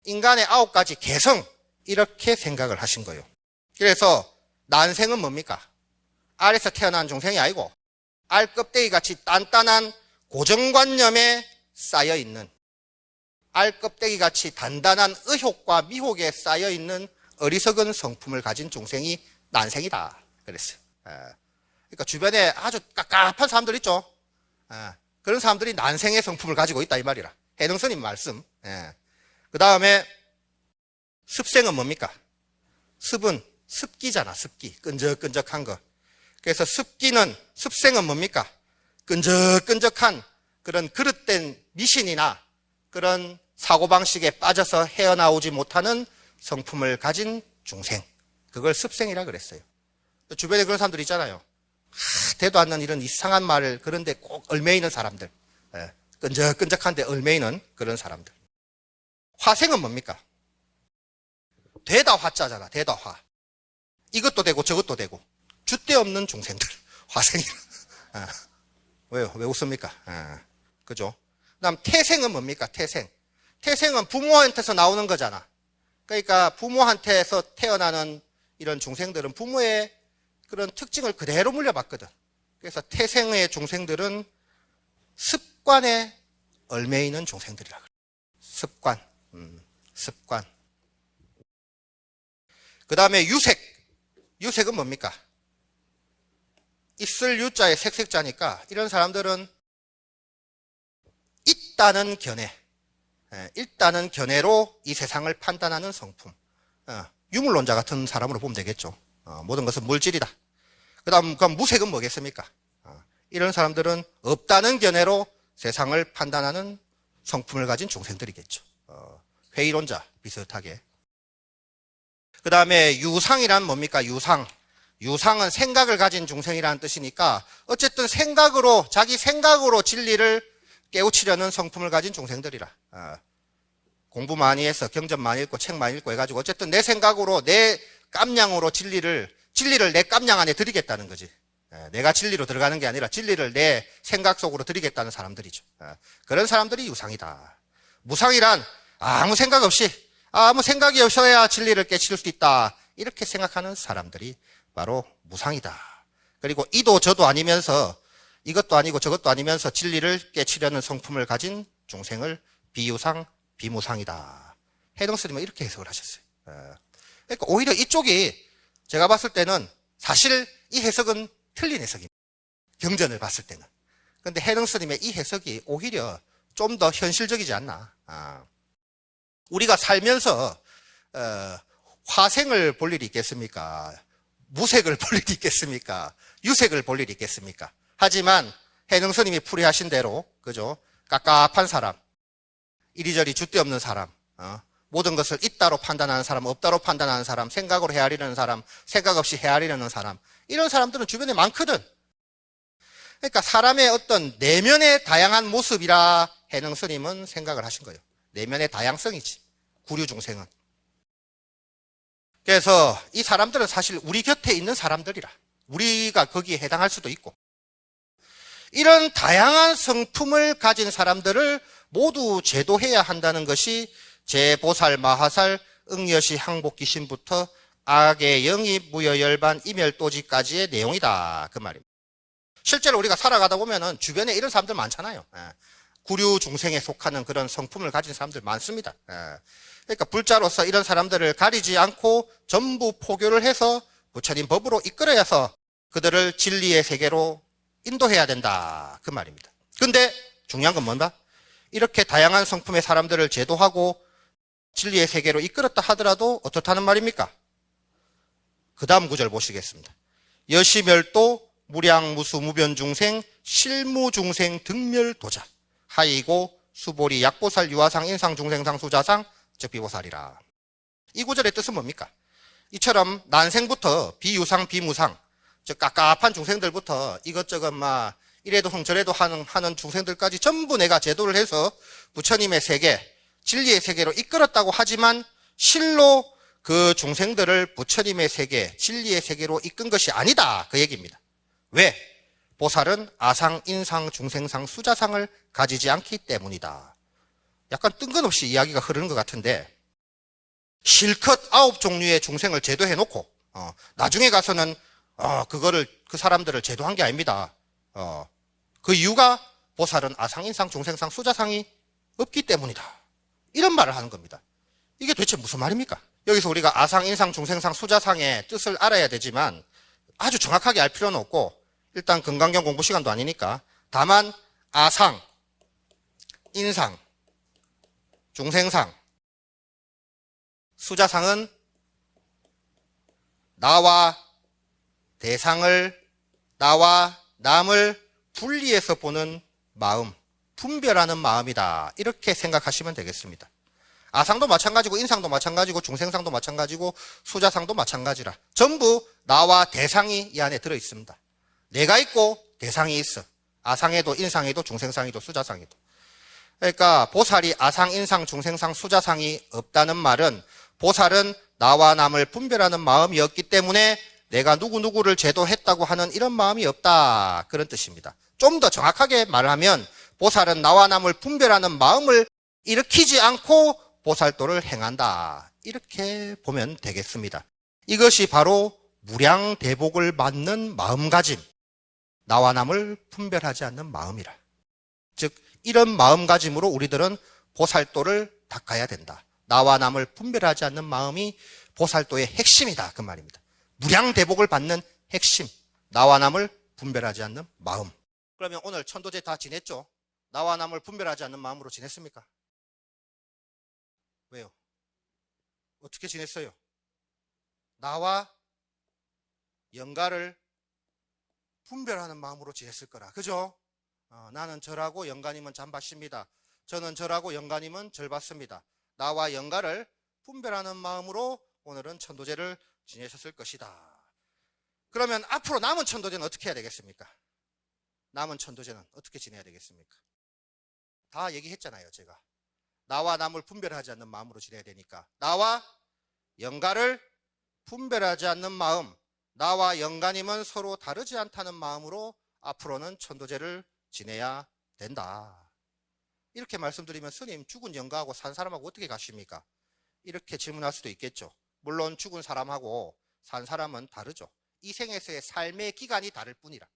인간의 9가지 개성, 이렇게 생각을 하신 거예요. 그래서 난생은 뭡니까? 알에서 태어난 중생이 아니고 알 껍데기같이 단단한 고정관념에 쌓여있는, 알 껍데기같이 단단한 의혹과 미혹에 쌓여있는 어리석은 성품을 가진 중생이 난생이다 그랬어요. 그러니까 주변에 아주 깝깝한 사람들 있죠. 그런 사람들이 난생의 성품을 가지고 있다 이 말이라. 해능 스님 말씀. 그 다음에 습생은 뭡니까? 습은 습기잖아. 습기. 끈적끈적한 거. 그래서 습생은 뭡니까? 끈적끈적한 그런 그릇된 미신이나 그런 사고방식에 빠져서 헤어나오지 못하는 성품을 가진 중생. 그걸 습생이라 그랬어요. 주변에 그런 사람들 있잖아요. 대도 않는 이런 이상한 말을 그런데 꼭 얽매이는 사람들. 끈적끈적한데 얽매이는 그런 사람들. 화생은 뭡니까? 되다 화자잖아. 되다 화. 이것도 되고 저것도 되고. 줏대 없는 중생들. 화생이라. 왜요? 왜 웃습니까? 그죠? 그 다음 태생은 뭡니까? 태생. 태생은 부모한테서 나오는 거잖아. 그러니까 부모한테서 태어나는 이런 중생들은 부모의 그런 특징을 그대로 물려받거든. 그래서 태생의 중생들은 습관에 얽매이는 중생들이라 그래. 습관. 습관. 그 다음에 유색. 유색은 뭡니까? 있을 유자에 색색자니까 이런 사람들은 있다는 견해. 일단은 견해로 이 세상을 판단하는 성품. 유물론자 같은 사람으로 보면 되겠죠. 모든 것은 물질이다. 그럼 무색은 뭐겠습니까? 이런 사람들은 없다는 견해로 세상을 판단하는 성품을 가진 중생들이겠죠. 회의론자 비슷하게. 그 다음에 유상이란 뭡니까? 유상. 유상은 생각을 가진 중생이라는 뜻이니까 어쨌든 자기 생각으로 진리를 깨우치려는 성품을 가진 중생들이라. 공부 많이 해서 경전 많이 읽고 책 많이 읽고 해가지고 어쨌든 내 생각으로 내 깜냥으로 진리를 내 깜냥 안에 들이겠다는 거지. 내가 진리로 들어가는 게 아니라 진리를 내 생각 속으로 들이겠다는 사람들이죠. 그런 사람들이 유상이다. 무상이란 아무 생각 없이, 아무 생각이 없어야 진리를 깨칠 수 있다, 이렇게 생각하는 사람들이 바로 무상이다. 그리고 이도 저도 아니면서 이것도 아니고 저것도 아니면서 진리를 깨치려는 성품을 가진 중생을 비유상, 비무상이다. 해능 스님은 이렇게 해석을 하셨어요. 그러니까 오히려 이쪽이 제가 봤을 때는 사실 이 해석은 틀린 해석입니다. 경전을 봤을 때는. 그런데 해능 스님의 이 해석이 오히려 좀 더 현실적이지 않나. 우리가 살면서 화생을 볼 일이 있겠습니까? 무색을 볼 일이 있겠습니까? 유색을 볼 일이 있겠습니까? 하지만 해능 스님이 풀이하신 대로, 그죠? 깝깝한 사람, 이리저리 줏대 없는 사람, 모든 것을 있다로 판단하는 사람, 없다로 판단하는 사람, 생각으로 헤아리려는 사람, 생각 없이 헤아리려는 사람, 이런 사람들은 주변에 많거든. 그러니까 사람의 어떤 내면의 다양한 모습이라 해능 스님은 생각을 하신 거예요. 내면의 다양성이지, 구류 중생은. 그래서 이 사람들은 사실 우리 곁에 있는 사람들이라. 우리가 거기에 해당할 수도 있고. 이런 다양한 성품을 가진 사람들을 모두 제도해야 한다는 것이 제보살, 마하살, 응여시, 항복기신부터 악의 영입, 무여열반, 이멸도지까지의 내용이다, 그 말입니다. 실제로 우리가 살아가다 보면은 주변에 이런 사람들 많잖아요. 구류 중생에 속하는 그런 성품을 가진 사람들 많습니다. 그러니까 불자로서 이런 사람들을 가리지 않고 전부 포교를 해서 부처님 법으로 이끌어야서 그들을 진리의 세계로 인도해야 된다, 그 말입니다. 근데 중요한 건 뭔가? 이렇게 다양한 성품의 사람들을 제도하고 진리의 세계로 이끌었다 하더라도 어떻다는 말입니까? 그 다음 구절 보시겠습니다. 여시멸도 무량무수 무변중생 실무중생 등멸도자. 하이고 수보리 약보살 유아상 인상 중생상 수자상 적비보살이라. 이 구절의 뜻은 뭡니까? 이처럼 난생부터 비유상 비무상 즉 깝깝한 중생들부터 이것저것 막 이래도 흥저래도 하는 중생들까지 전부 내가 제도를 해서 부처님의 세계, 진리의 세계로 이끌었다고 하지만 실로 그 중생들을 부처님의 세계, 진리의 세계로 이끈 것이 아니다. 그 얘기입니다. 왜? 보살은 아상, 인상, 중생상, 수자상을 가지지 않기 때문이다. 약간 뜬금없이 이야기가 흐르는 것 같은데 실컷 9종류의 중생을 제도해놓고 나중에 가서는 그 사람들을 제도한 게 아닙니다. 그 이유가 보살은 아상, 인상, 중생상, 수자상이 없기 때문이다. 이런 말을 하는 겁니다. 이게 도대체 무슨 말입니까? 여기서 우리가 아상, 인상, 중생상, 수자상의 뜻을 알아야 되지만 아주 정확하게 알 필요는 없고 일단 금강경 공부 시간도 아니니까 다만 아상, 인상, 중생상, 수자상은 나와 대상을, 나와 남을 분리해서 보는 마음, 분별하는 마음이다. 이렇게 생각하시면 되겠습니다. 아상도 마찬가지고 인상도 마찬가지고 중생상도 마찬가지고 수자상도 마찬가지라. 전부 나와 대상이 이 안에 들어있습니다. 내가 있고 대상이 있어. 아상에도 인상에도 중생상에도 수자상에도. 그러니까 보살이 아상, 인상, 중생상, 수자상이 없다는 말은 보살은 나와 남을 분별하는 마음이 없기 때문에 내가 누구누구를 제도했다고 하는 이런 마음이 없다. 그런 뜻입니다. 좀 더 정확하게 말하면 보살은 나와 남을 분별하는 마음을 일으키지 않고 보살도를 행한다. 이렇게 보면 되겠습니다. 이것이 바로 무량대복을 받는 마음가짐, 나와 남을 분별하지 않는 마음이라. 즉 이런 마음가짐으로 우리들은 보살도를 닦아야 된다. 나와 남을 분별하지 않는 마음이 보살도의 핵심이다. 그 말입니다. 무량대복을 받는 핵심, 나와 남을 분별하지 않는 마음. 그러면 오늘 천도제 다 지냈죠? 나와 남을 분별하지 않는 마음으로 지냈습니까? 왜요? 어떻게 지냈어요? 나와 영가를 분별하는 마음으로 지냈을 거라. 그죠? 나는 절하고 영가님은 잠받습니다. 저는 절하고 영가님은 절받습니다. 나와 영가를 분별하는 마음으로 오늘은 천도제를 지내셨을 것이다. 그러면 앞으로 남은 천도제는 어떻게 해야 되겠습니까? 남은 천도제는 어떻게 지내야 되겠습니까? 다 얘기했잖아요, 제가. 나와 남을 분별하지 않는 마음으로 지내야 되니까. 나와 영가를 분별하지 않는 마음, 나와 영가님은 서로 다르지 않다는 마음으로 앞으로는 천도제를 지내야 된다. 이렇게 말씀드리면 스님, 죽은 영가하고 산 사람하고 어떻게 가십니까? 이렇게 질문할 수도 있겠죠. 물론 죽은 사람하고 산 사람은 다르죠. 이 생에서의 삶의 기간이 다를 뿐이라.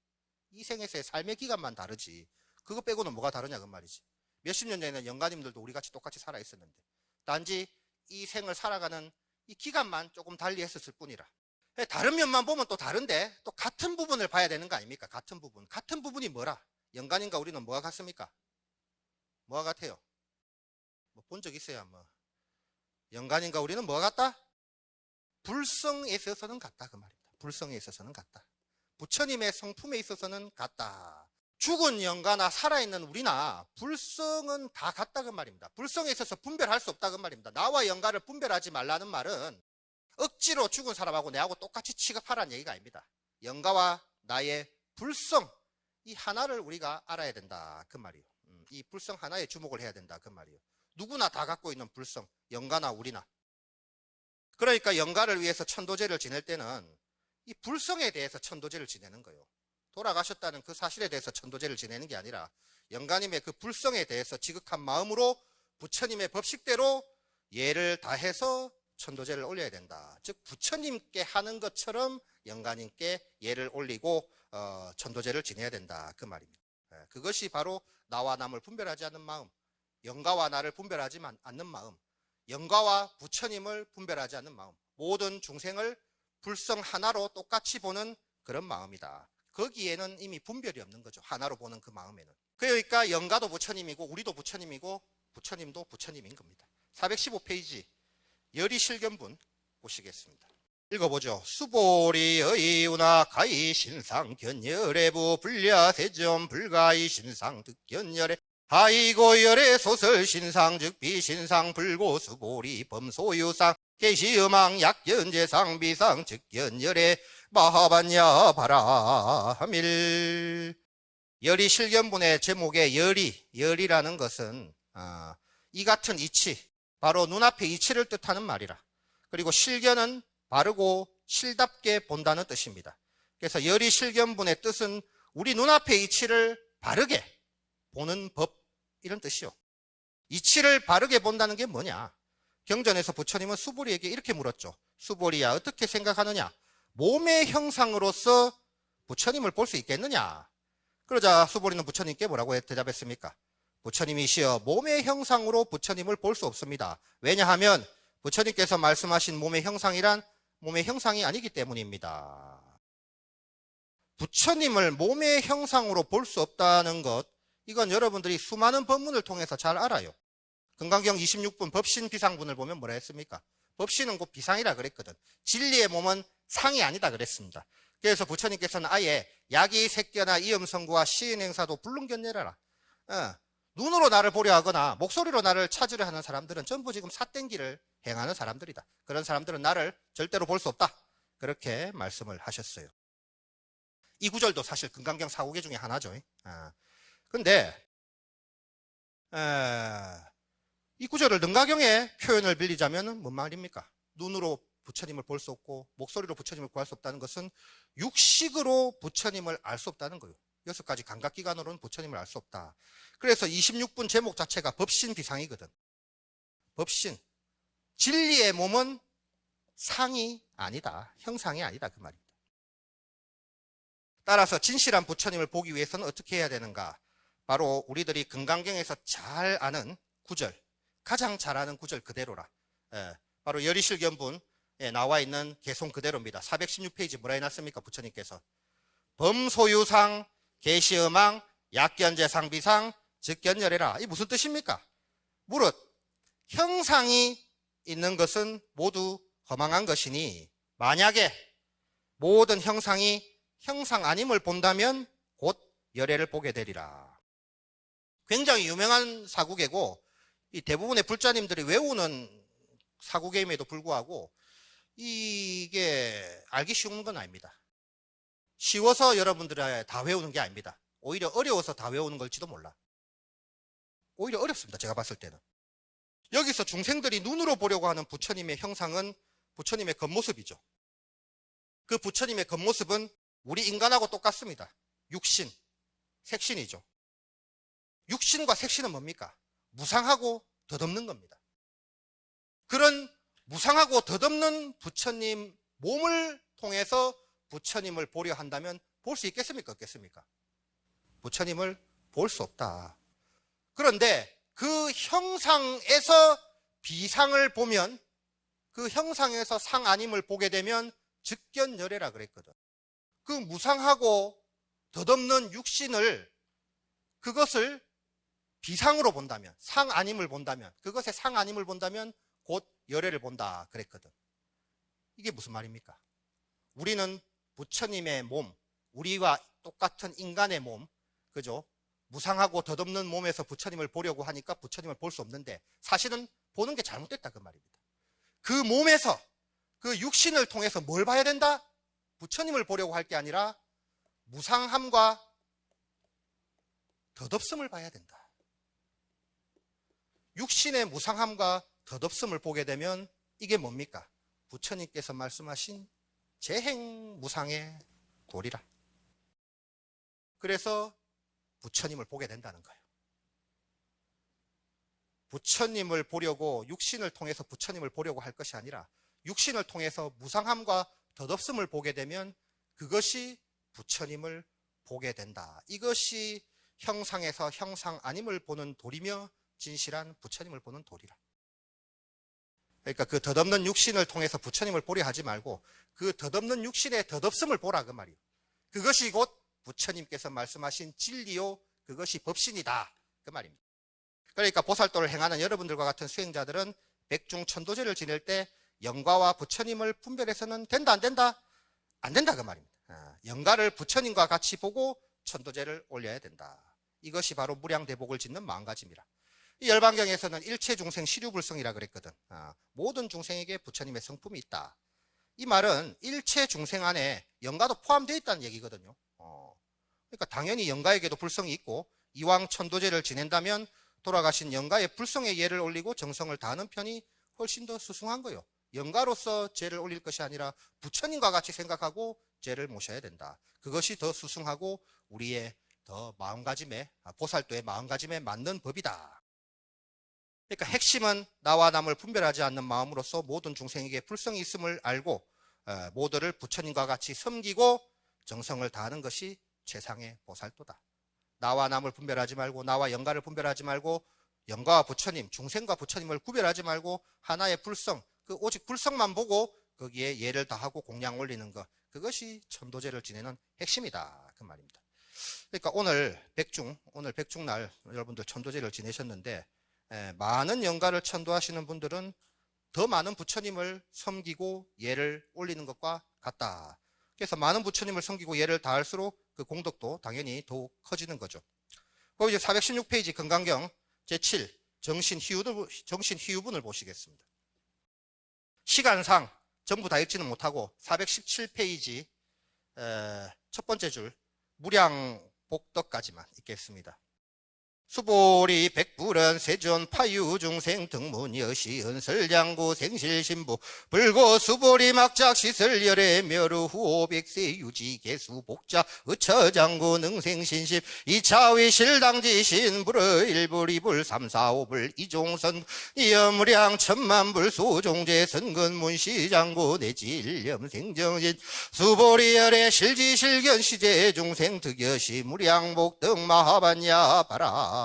이 생에서의 삶의 기간만 다르지. 그거 빼고는 뭐가 다르냐 그 말이지. 몇십 년 전에는 영가님들도 우리같이 똑같이 살아 있었는데 단지 이 생을 살아가는 이 기간만 조금 달리 했었을 뿐이라. 다른 면만 보면 또 다른데 또 같은 부분을 봐야 되는 거 아닙니까? 같은 부분. 같은 부분이 뭐라? 영가님과 우리는 뭐가 같습니까? 뭐가 같아요? 뭐 본 적 있어야 뭐. 영가님과 우리는 뭐가 같다? 불성에 있어서는 같다 그 말입니다. 불성에 있어서는 같다. 부처님의 성품에 있어서는 같다. 죽은 영가나 살아있는 우리나 불성은 다 같다 그 말입니다. 불성에 있어서 분별할 수 없다 그 말입니다. 나와 영가를 분별하지 말라는 말은 억지로 죽은 사람하고 내하고 똑같이 취급하라는 얘기가 아닙니다. 영가와 나의 불성, 이 하나를 우리가 알아야 된다 그 말이에요. 이 불성 하나에 주목을 해야 된다 그 말이에요. 누구나 다 갖고 있는 불성, 영가나 우리나. 그러니까 영가를 위해서 천도제를 지낼 때는 이 불성에 대해서 천도제를 지내는 거예요. 돌아가셨다는 그 사실에 대해서 천도제를 지내는 게 아니라 영가님의 그 불성에 대해서 지극한 마음으로 부처님의 법식대로 예를 다해서 천도제를 올려야 된다. 즉 부처님께 하는 것처럼 영가님께 예를 올리고 천도제를 지내야 된다 그 말입니다. 그것이 바로 나와 남을 분별하지 않는 마음, 영가와 나를 분별하지 않는 마음, 영가와 부처님을 분별하지 않는 마음, 모든 중생을 불성 하나로 똑같이 보는 그런 마음이다. 거기에는 이미 분별이 없는 거죠. 하나로 보는 그 마음에는. 그러니까 영가도 부처님이고 우리도 부처님이고 부처님도 부처님인 겁니다. 415페이지 열이실견분 보시겠습니다. 읽어보죠. 수보리의 운하가이 신상 견열애부 불야세점 불가이 신상 득견열애 하이고 열의 소설 신상 즉 비신상 불고 수고리 범소유상 계시음왕 약견재상 비상 즉견열의 마하반야 바라밀. 열이 실견분의 제목의 열이라는 것은 이 같은 이치, 바로 눈앞의 이치를 뜻하는 말이라. 그리고 실견은 바르고 실답게 본다는 뜻입니다. 그래서 열이 실견분의 뜻은 우리 눈앞의 이치를 바르게 보는 법, 이런 뜻이요. 이치를 바르게 본다는 게 뭐냐? 경전에서 부처님은 수보리에게 이렇게 물었죠. 수보리야, 어떻게 생각하느냐? 몸의 형상으로서 부처님을 볼 수 있겠느냐? 그러자 수보리는 부처님께 뭐라고 대답했습니까? 부처님이시여, 몸의 형상으로 부처님을 볼 수 없습니다. 왜냐하면 부처님께서 말씀하신 몸의 형상이란 몸의 형상이 아니기 때문입니다. 부처님을 몸의 형상으로 볼 수 없다는 것, 이건 여러분들이 수많은 법문을 통해서 잘 알아요. 금강경 26분 법신 비상분을 보면 뭐라 했습니까? 법신은 곧 비상이라 그랬거든. 진리의 몸은 상이 아니다 그랬습니다. 그래서 부처님께서는 아예 야기, 색견화, 이음성구와 시인행사도 불능견내라라. 눈으로 나를 보려 하거나 목소리로 나를 찾으려 하는 사람들은 전부 지금 사땡기를 행하는 사람들이다. 그런 사람들은 나를 절대로 볼 수 없다. 그렇게 말씀을 하셨어요. 이 구절도 사실 금강경 4구계 중에 하나죠. 근데 이 구절을 능가경의 표현을 빌리자면 뭔 말입니까? 눈으로 부처님을 볼 수 없고 목소리로 부처님을 구할 수 없다는 것은 육식으로 부처님을 알 수 없다는 거예요. 6가지 감각기관으로는 부처님을 알 수 없다. 그래서 26분 제목 자체가 법신 비상이거든. 법신, 진리의 몸은 상이 아니다, 형상이 아니다, 그 말입니다. 따라서 진실한 부처님을 보기 위해서는 어떻게 해야 되는가? 바로 우리들이 금강경에서 잘 아는 구절, 가장 잘 아는 구절 그대로라. 바로 열이실견분에 나와 있는 개송 그대로입니다. 416페이지 뭐라 해놨습니까? 부처님께서 범소유상 계시음왕 약견재상비상 즉견열해라. 이 무슨 뜻입니까? 무릇 형상이 있는 것은 모두 허망한 것이니 만약에 모든 형상이 형상 아님을 본다면 곧 열애를 보게 되리라. 굉장히 유명한 사구계고 이 대부분의 불자님들이 외우는 사구계임에도 불구하고 이게 알기 쉬운 건 아닙니다. 쉬워서 여러분들이 다 외우는 게 아닙니다. 오히려 어려워서 다 외우는 걸지도 몰라. 오히려 어렵습니다. 제가 봤을 때는. 여기서 중생들이 눈으로 보려고 하는 부처님의 형상은 부처님의 겉모습이죠. 그 부처님의 겉모습은 우리 인간하고 똑같습니다. 육신, 색신이죠. 육신과 색신은 뭡니까? 무상하고 덧없는 겁니다. 그런 무상하고 덧없는 부처님 몸을 통해서 부처님을 보려 한다면 볼 수 있겠습니까? 없겠습니까? 부처님을 볼 수 없다. 그런데 그 형상에서 비상을 보면, 그 형상에서 상 아님을 보게 되면 즉견열애라 그랬거든. 그 무상하고 덧없는 육신을, 그것을 비상으로 본다면, 상 아님을 본다면, 그것의 상 아님을 본다면 곧 열애를 본다 그랬거든. 이게 무슨 말입니까? 우리는 부처님의 몸, 우리와 똑같은 인간의 몸, 그죠? 무상하고 덧없는 몸에서 부처님을 보려고 하니까 부처님을 볼 수 없는데 사실은 보는 게 잘못됐다 그 말입니다. 그 몸에서, 그 육신을 통해서 뭘 봐야 된다? 부처님을 보려고 할 게 아니라 무상함과 덧없음을 봐야 된다. 육신의 무상함과 덧없음을 보게 되면 이게 뭡니까? 부처님께서 말씀하신 재행무상의 도리라. 그래서 부처님을 보게 된다는 거예요. 부처님을 보려고, 육신을 통해서 부처님을 보려고 할 것이 아니라 육신을 통해서 무상함과 덧없음을 보게 되면 그것이 부처님을 보게 된다. 이것이 형상에서 형상 아님을 보는 도리며 진실한 부처님을 보는 도리라. 그러니까 그 덧없는 육신을 통해서 부처님을 보려 하지 말고 그 덧없는 육신의 덧없음을 보라 그 말이에요. 그것이 곧 부처님께서 말씀하신 진리요, 그것이 법신이다 그 말입니다. 그러니까 보살도를 행하는 여러분들과 같은 수행자들은 백중천도제를 지낼 때 영가와 부처님을 분별해서는 된다 안 된다? 안 된다 그 말입니다. 영가를 부처님과 같이 보고 천도제를 올려야 된다. 이것이 바로 무량대복을 짓는 마음가짐이라. 이 열반경에서는 일체중생 시류불성이라 그랬거든. 모든 중생에게 부처님의 성품이 있다. 이 말은 일체중생 안에 영가도 포함되어 있다는 얘기거든요. 그러니까 당연히 영가에게도 불성이 있고 이왕 천도제를 지낸다면 돌아가신 영가의 불성의 예를 올리고 정성을 다하는 편이 훨씬 더 수승한 거예요. 영가로서 제를 올릴 것이 아니라 부처님과 같이 생각하고 제를 모셔야 된다. 그것이 더 수승하고 우리의 더 마음가짐에, 보살도의 마음가짐에 맞는 법이다. 그러니까 핵심은 나와 남을 분별하지 않는 마음으로서 모든 중생에게 불성이 있음을 알고 모두를 부처님과 같이 섬기고 정성을 다하는 것이 최상의 보살도다. 나와 남을 분별하지 말고 나와 영가를 분별하지 말고 영가와 부처님, 중생과 부처님을 구별하지 말고 하나의 불성, 그 오직 불성만 보고 거기에 예를 다하고 공양 올리는 것, 그것이 천도제를 지내는 핵심이다. 그 말입니다. 그러니까 오늘 백중날 여러분들 천도제를 지내셨는데 많은 영가를 천도하시는 분들은 더 많은 부처님을 섬기고 예를 올리는 것과 같다. 그래서 많은 부처님을 섬기고 예를 다할수록 그 공덕도 당연히 더욱 커지는 거죠. 그리고 이제 416페이지 건강경 제7 정신희유분을 보시겠습니다. 시간상 전부 다 읽지는 못하고 417페이지 첫 번째 줄 무량복덕까지만 읽겠습니다. 수보리 백불은 세존 파유중생 등문여시 은설장구 생실신부 불고 수보리 막작 시설 열애 멸우 후오 백세 유지 개수 복자 의처장구 능생신십 이차위 실당지신 불의 일불이불 삼사오불 이종선 이여무량 천만불 소종제 선근문시장구 내질염 생정신 수보리 열애 실지실견 시제 중생 득여시 무량복덕 마하반야 바라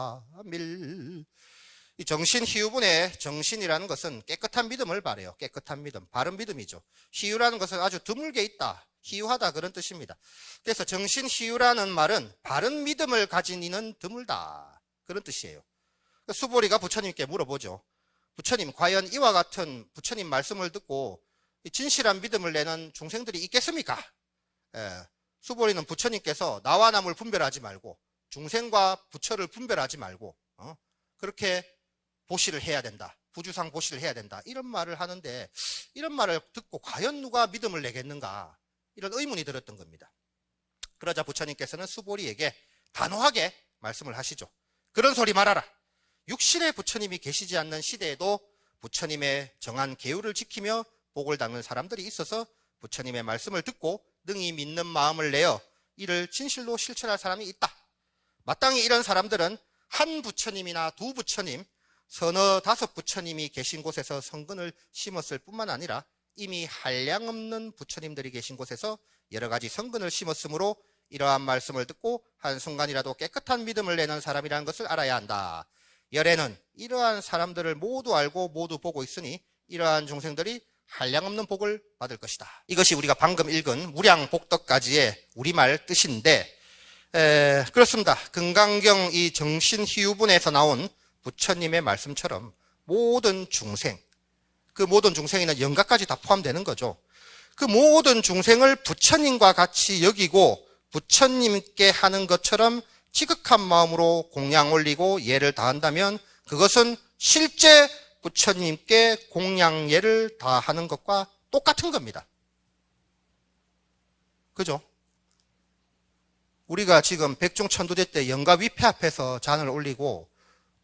이 정신희유분의 정신이라는 것은 깨끗한 믿음을 말해요. 깨끗한 믿음, 바른 믿음이죠. 희유라는 것은 아주 드물게 있다, 희유하다 그런 뜻입니다. 그래서 정신희유라는 말은 바른 믿음을 가진 이는 드물다 그런 뜻이에요. 수보리가 부처님께 물어보죠. 부처님, 과연 이와 같은 부처님 말씀을 듣고 진실한 믿음을 내는 중생들이 있겠습니까? 수보리는 부처님께서 나와 남을 분별하지 말고 중생과 부처를 분별하지 말고 그렇게 보시를 해야 된다. 부주상 보시를 해야 된다. 이런 말을 하는데 이런 말을 듣고 과연 누가 믿음을 내겠는가? 이런 의문이 들었던 겁니다. 그러자 부처님께서는 수보리에게 단호하게 말씀을 하시죠. 그런 소리 말아라. 육신의 부처님이 계시지 않는 시대에도 부처님의 정한 계율을 지키며 복을 닦는 사람들이 있어서 부처님의 말씀을 듣고 능히 믿는 마음을 내어 이를 진실로 실천할 사람이 있다. 마땅히 이런 사람들은 한 부처님이나 두 부처님, 서너 다섯 부처님이 계신 곳에서 성근을 심었을 뿐만 아니라 이미 한량없는 부처님들이 계신 곳에서 여러 가지 성근을 심었으므로 이러한 말씀을 듣고 한순간이라도 깨끗한 믿음을 내는 사람이라는 것을 알아야 한다. 열애는 이러한 사람들을 모두 알고 모두 보고 있으니 이러한 중생들이 한량없는 복을 받을 것이다. 이것이 우리가 방금 읽은 무량복덕까지의 우리말 뜻인데 그렇습니다. 금강경 이 정신희유분에서 나온 부처님의 말씀처럼 모든 중생, 그 모든 중생에는 영가까지 다 포함되는 거죠. 그 모든 중생을 부처님과 같이 여기고 부처님께 하는 것처럼 지극한 마음으로 공양 올리고 예를 다한다면 그것은 실제 부처님께 공양 예를 다하는 것과 똑같은 겁니다. 그죠? 우리가 지금 백중천도제 때 영가 위패 앞에서 잔을 올리고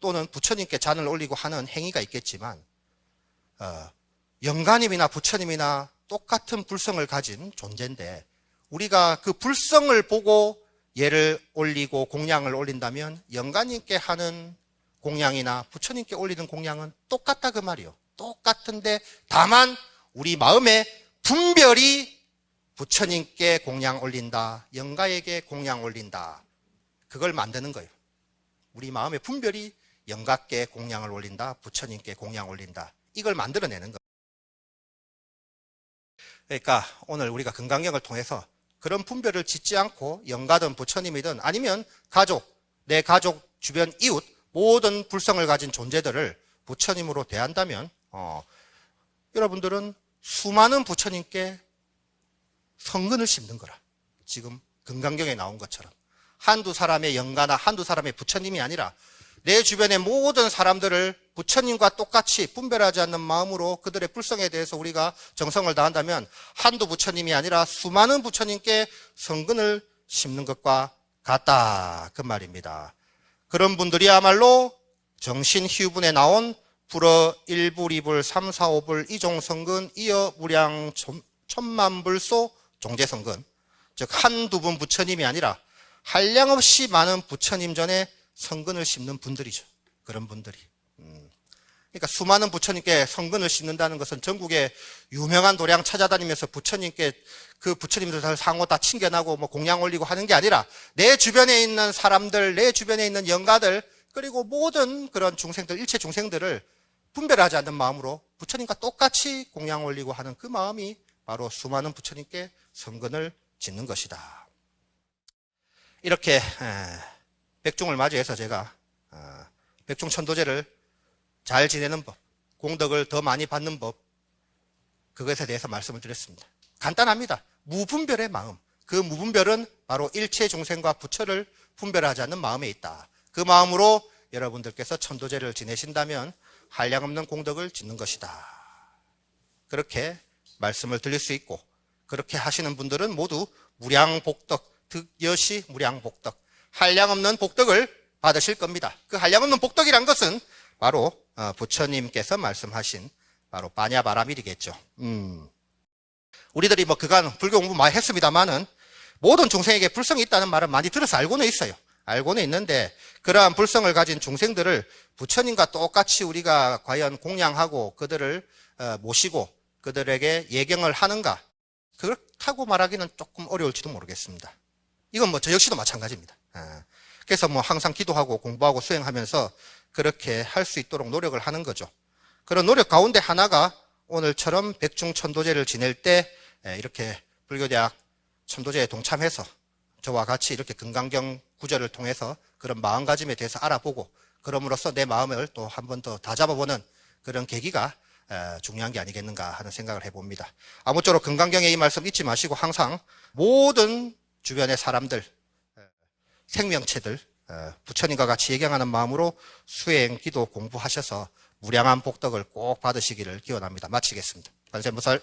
또는 부처님께 잔을 올리고 하는 행위가 있겠지만 영가님이나 부처님이나 똑같은 불성을 가진 존재인데 우리가 그 불성을 보고 예를 올리고 공양을 올린다면 영가님께 하는 공양이나 부처님께 올리는 공양은 똑같다 그 말이요. 똑같은데 다만 우리 마음에 분별이 부처님께 공양 올린다, 영가에게 공양 올린다, 그걸 만드는 거예요. 우리 마음의 분별이 영가께 공양을 올린다, 부처님께 공양 올린다, 이걸 만들어내는 거예요. 그러니까 오늘 우리가 금강경을 통해서 그런 분별을 짓지 않고 영가든 부처님이든 아니면 가족, 내 가족, 주변 이웃 모든 불성을 가진 존재들을 부처님으로 대한다면 여러분들은 수많은 부처님께 성근을 심는 거라. 지금 금강경에 나온 것처럼 한두 사람의 영가나 한두 사람의 부처님이 아니라 내 주변의 모든 사람들을 부처님과 똑같이 분별하지 않는 마음으로 그들의 불성에 대해서 우리가 정성을 다한다면 한두 부처님이 아니라 수많은 부처님께 성근을 심는 것과 같다, 그 말입니다. 그런 분들이야말로 정신희우분에 나온 불어 1불, 2불, 3, 4, 5불 이종성근 이어 무량 천만불소 종제성근, 즉 한두 분 부처님이 아니라 한량없이 많은 부처님 전에 성근을 심는 분들이죠. 그런 분들이. 그러니까 수많은 부처님께 성근을 심는다는 것은 전국에 유명한 도량 찾아다니면서 부처님께 그 부처님들 상호 다 챙겨나고 뭐 공양 올리고 하는 게 아니라 내 주변에 있는 사람들, 내 주변에 있는 영가들, 그리고 모든 그런 중생들, 일체 중생들을 분별하지 않는 마음으로 부처님과 똑같이 공양 올리고 하는 그 마음이 바로 수많은 부처님께 성근을 짓는 것이다. 이렇게 백중을 맞이해서 제가 백중천도제를 잘 지내는 법, 공덕을 더 많이 받는 법, 그것에 대해서 말씀을 드렸습니다. 간단합니다. 무분별의 마음. 그 무분별은 바로 일체 중생과 부처를 분별하지 않는 마음에 있다. 그 마음으로 여러분들께서 천도제를 지내신다면 한량없는 공덕을 짓는 것이다. 그렇게 말씀을 드릴 수 있고, 그렇게 하시는 분들은 모두 무량복덕, 득여시 무량복덕, 한량없는 복덕을 받으실 겁니다. 그 한량없는 복덕이란 것은 바로 부처님께서 말씀하신 바로 빠냐바라밀이겠죠. 우리들이 뭐 그간 불교 공부 많이 했습니다만은 모든 중생에게 불성이 있다는 말은 많이 들어서 알고는 있어요. 알고는 있는데 그러한 불성을 가진 중생들을 부처님과 똑같이 우리가 과연 공양하고 그들을 모시고 그들에게 예경을 하는가? 그렇다고 말하기는 조금 어려울지도 모르겠습니다. 이건 뭐 저 역시도 마찬가지입니다. 그래서 뭐 항상 기도하고 공부하고 수행하면서 그렇게 할 수 있도록 노력을 하는 거죠. 그런 노력 가운데 하나가 오늘처럼 백중천도제를 지낼 때 이렇게 불교대학 천도제에 동참해서 저와 같이 이렇게 금강경 구절을 통해서 그런 마음가짐에 대해서 알아보고 그럼으로써 내 마음을 또 한 번 더 다잡아보는 그런 계기가 중요한 게 아니겠는가 하는 생각을 해봅니다. 아무쪼록 금강경의 이 말씀 잊지 마시고 항상 모든 주변의 사람들, 생명체들, 부처님과 같이 예경하는 마음으로 수행, 기도, 공부하셔서 무량한 복덕을 꼭 받으시기를 기원합니다. 마치겠습니다. 관세음보살.